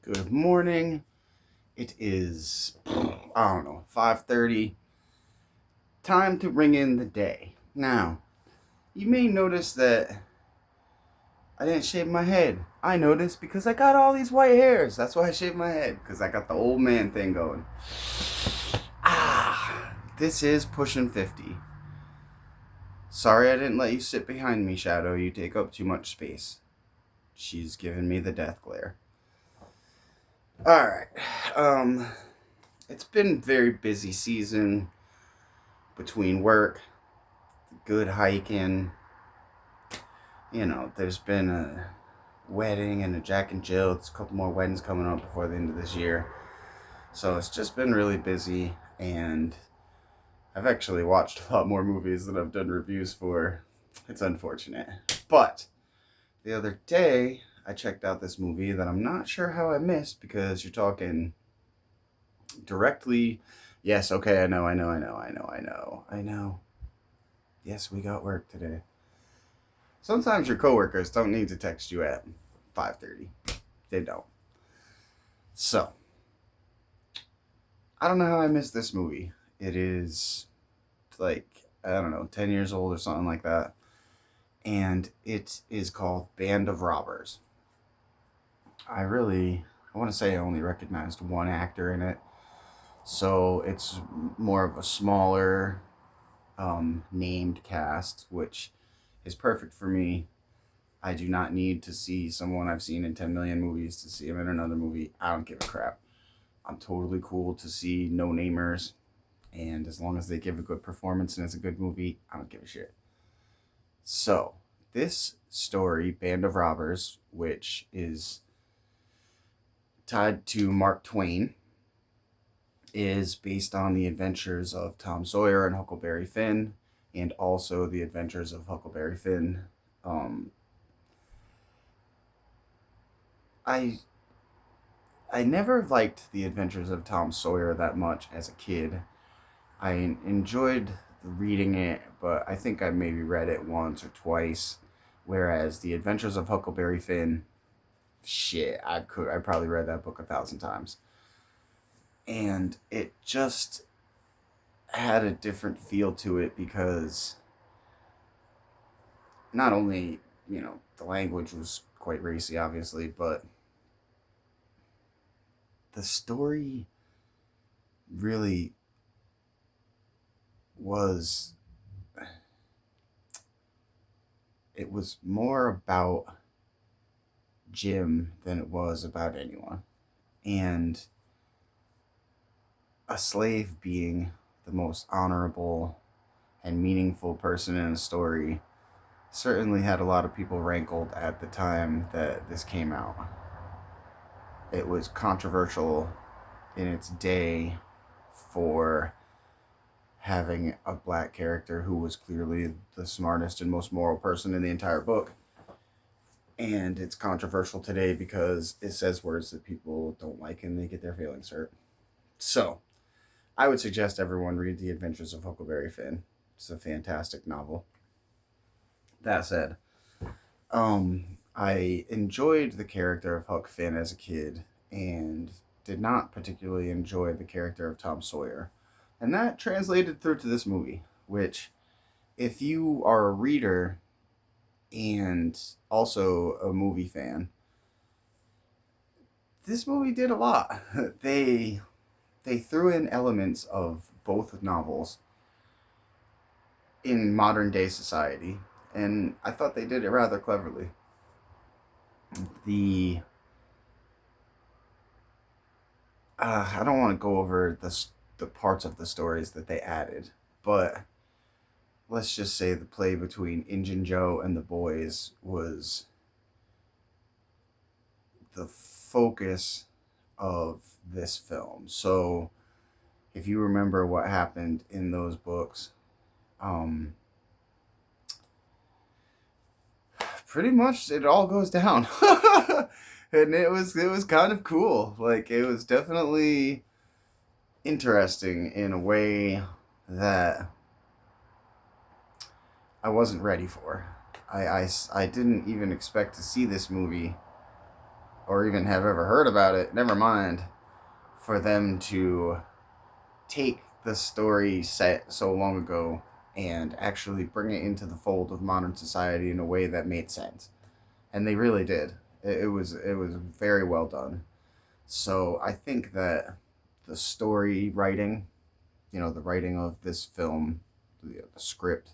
Good morning. It is, I don't know, 5:30. Time to ring in the day. Now, you may notice that I didn't shave my head. I noticed because I got all these white hairs. That's why I shaved my head, because I got the old man thing going. This is pushing 50. Sorry I didn't let you sit behind me, Shadow. You take up too much space. She's giving me the death glare. Alright. It's been very busy season between work, good hiking. There's been a wedding and a Jack and Jill. There's a couple more weddings coming up before the end of this year. So it's just been really busy, and I've actually watched a lot more movies than I've done reviews for. It's unfortunate. But the other day, I checked out this movie that I'm not sure how I missed, because you're talking directly. Yes, okay, I know. Yes, we got work today. Sometimes your coworkers don't need to text you at 5:30. They don't. So, I don't know how I missed this movie. It is like, I don't know, 10 years old or something like that. And it is called Band of Robbers. I want to say I only recognized one actor in it. So it's more of a smaller named cast, which is perfect for me. I do not need to see someone I've seen in 10 million movies to see him in another movie. I don't give a crap. I'm totally cool to see no-namers, and as long as they give a good performance and it's a good movie, I don't give a shit. So, this story, Band of Robbers, which is tied to Mark Twain, is based on the adventures of Tom Sawyer and Huckleberry Finn, and also the adventures of Huckleberry Finn. I I never liked the adventures of Tom Sawyer that much as a kid. I enjoyed reading it, but I think I maybe read it once or twice. Whereas the Adventures of Huckleberry Finn, shit, I probably read that book 1,000 times, and it just had a different feel to it, because not only the language was quite racy, obviously, but the story really was. It was more about Jim than it was about anyone. And a slave being the most honorable and meaningful person in a story certainly had a lot of people rankled at the time that this came out. It was controversial in its day for having a black character who was clearly the smartest and most moral person in the entire book. And it's controversial today because it says words that people don't like and they get their feelings hurt. So, I would suggest everyone read The Adventures of Huckleberry Finn. It's a fantastic novel. That said, I enjoyed the character of Huck Finn as a kid, and did not particularly enjoy the character of Tom Sawyer. And that translated through to this movie, which, if you are a reader and also a movie fan, this movie did a lot. They threw in elements of both novels in modern day society, and I thought they did it rather cleverly. The I don't want to go over the parts of the stories that they added, but let's just say the play between Injun Joe and the boys was the focus of this film. So, if you remember what happened in those books, um, pretty much it all goes down. And it was kind of cool. Like, it was definitely interesting in a way that I wasn't ready for. I didn't even expect to see this movie or even have ever heard about it, never mind for them to take the story set so long ago and actually bring it into the fold of modern society in a way that made sense. And they really did. It was very well done. So I think that the story writing, the writing of this film, the script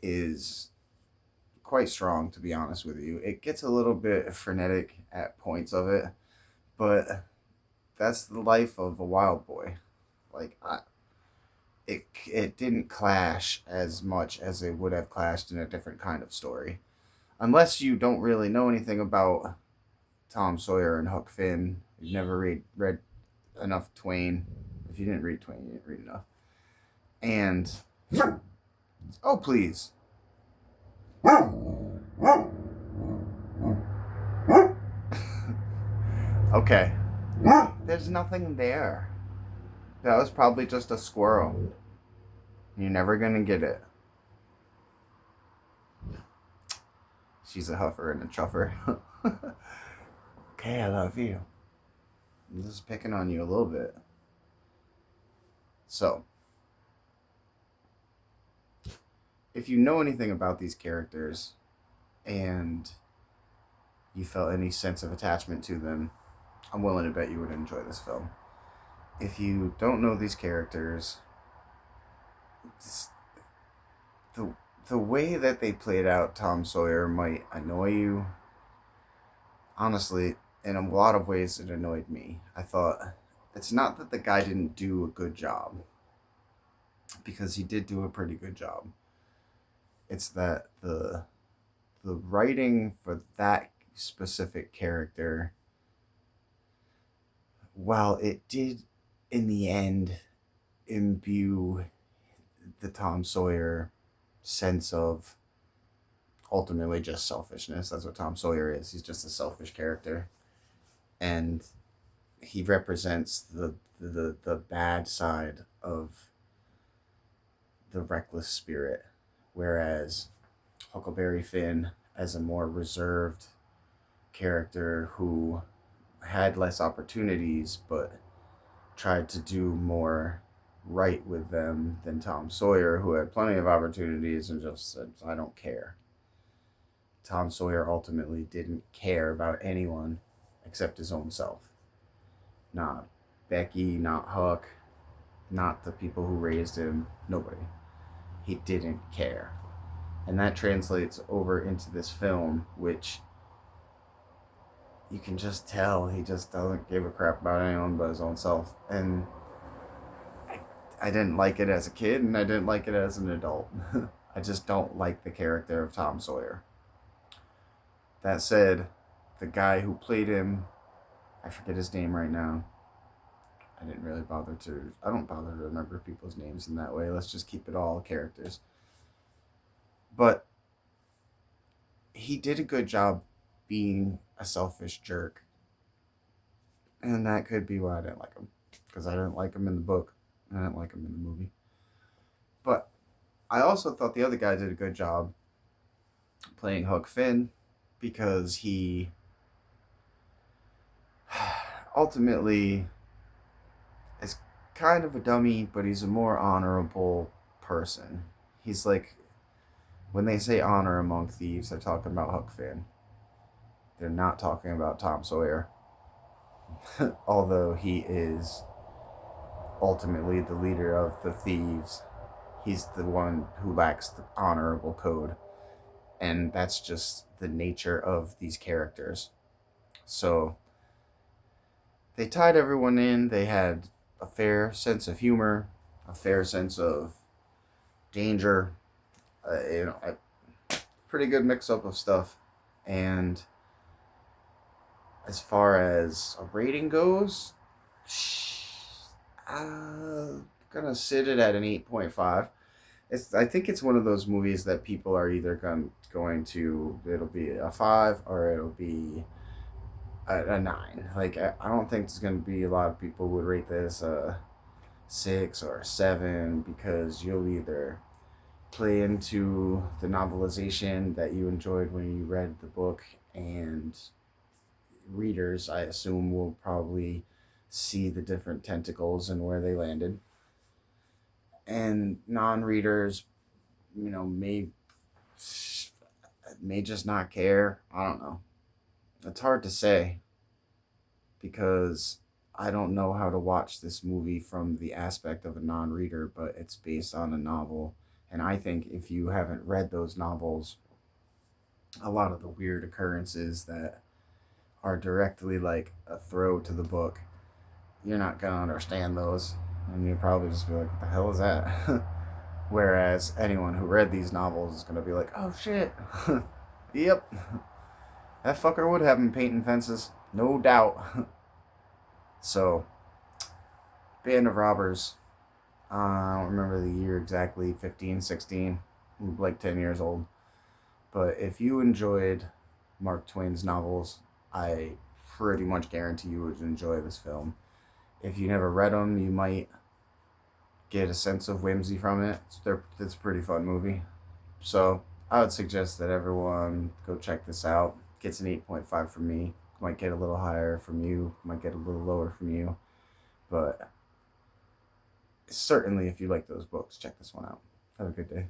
is quite strong, to be honest with you. It gets a little bit frenetic at points of it, but that's the life of a wild boy. Like it didn't clash as much as it would have clashed in a different kind of story. Unless you don't really know anything about Tom Sawyer and Huck Finn, you've never read enough Twain. If you didn't read Twain, you didn't read enough. And oh please. Okay. There's nothing there. That was probably just a squirrel. You're never gonna get it. She's a huffer and a chuffer. Okay, I love you. I'm just picking on you a little bit. So, if you know anything about these characters and you felt any sense of attachment to them, I'm willing to bet you would enjoy this film. If you don't know these characters, the the way that they played out Tom Sawyer might annoy you. Honestly, in a lot of ways, it annoyed me. I thought it's not that the guy didn't do a good job, because he did do a pretty good job. It's that the writing for that specific character, while it did in the end imbue the Tom Sawyer sense of ultimately just selfishness. That's what Tom Sawyer is. He's just a selfish character. And he represents the bad side of the reckless spirit. Whereas Huckleberry Finn, as a more reserved character who had less opportunities but tried to do more right with them than Tom Sawyer, who had plenty of opportunities and just said, I don't care. Tom Sawyer ultimately didn't care about anyone except his own self. Not Becky, not Huck, not the people who raised him, nobody. He didn't care. And that translates over into this film, which you can just tell he just doesn't give a crap about anyone but his own self. And I didn't like it as a kid, and I didn't like it as an adult. I just don't like the character of Tom Sawyer. That said, the guy who played him, I forget his name right now. I don't bother to remember people's names in that way. Let's just keep it all characters. But he did a good job being a selfish jerk. And that could be why I didn't like him. Because I didn't like him in the book. I didn't like him in the movie. But I also thought the other guy did a good job playing Huck Finn, because he ultimately is kind of a dummy, but he's a more honorable person. He's like, when they say honor among thieves, they're talking about Huck Finn. They're not talking about Tom Sawyer. Although he is ultimately the leader of the thieves, he's the one who lacks the honorable code. And that's just the nature of these characters. So they tied everyone in. They had a fair sense of humor, a fair sense of danger, a pretty good mix-up of stuff. And as far as a rating goes, I'm gonna sit it at an 8.5. I think it's one of those movies that people are either it'll be a 5 or it'll be a 9. Like, I don't think there's gonna be a lot of people who would rate this a 6 or a 7, because you'll either play into the novelization that you enjoyed when you read the book, and readers, I assume, will probably see the different tentacles and where they landed. And non-readers, you know, may just not care. I don't know. It's hard to say because I don't know how to watch this movie from the aspect of a non-reader, but it's based on a novel. And I think if you haven't read those novels, a lot of the weird occurrences that are directly like a throw to the book, you're not gonna understand those. And you'll probably just be like, what the hell is that? Whereas anyone who read these novels is gonna be like, oh shit. Yep. That fucker would have him painting fences. No doubt. So, Band of Robbers. I don't remember the year exactly, 15, 16, like 10 years old. But if you enjoyed Mark Twain's novels, I pretty much guarantee you would enjoy this film. If you never read them, you might get a sense of whimsy from it. It's a pretty fun movie. So I would suggest that everyone go check this out. Gets an 8.5 from me. Might get a little higher from you. Might get a little lower from you. But certainly, if you like those books, check this one out. Have a good day.